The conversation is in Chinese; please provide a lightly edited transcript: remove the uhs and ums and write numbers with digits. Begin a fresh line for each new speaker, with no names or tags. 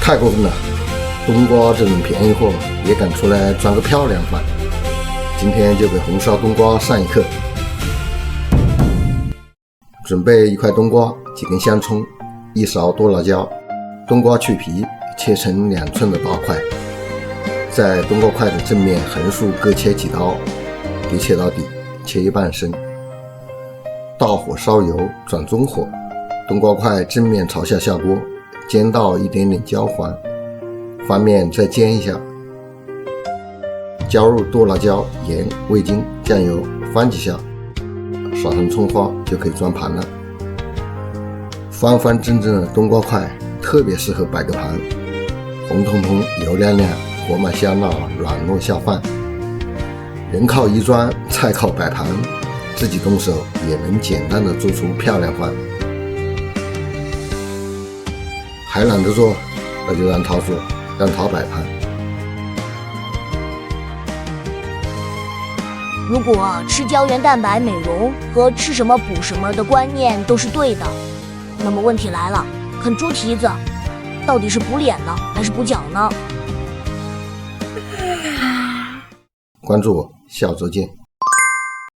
太过分了，冬瓜这种便宜货也敢出来装个漂亮饭。今天就给红烧冬瓜上一课。准备1块冬瓜，几根香葱，1勺多辣椒。冬瓜去皮，切成2寸的大块，在冬瓜块的正面横竖各切几刀，别切到底，切一半深。大火烧油，转中火，冬瓜块正面朝下下锅，煎到一点点焦黄，翻面再煎一下。加入剁辣椒、盐、味精、酱油，翻几下，撒上葱花就可以装盘了。方方正正的冬瓜块特别适合摆个盘，红彤彤、油亮亮，火满香辣，软糯下饭。人靠衣装，菜靠摆盘，自己动手也能简单的做出漂亮饭。还懒得做，那就让他做，让他摆盘。
如果吃胶原蛋白美容和吃什么补什么的观念都是对的，那么问题来了，啃猪蹄子到底是补脸呢，还是补脚呢？
关注我，下周见。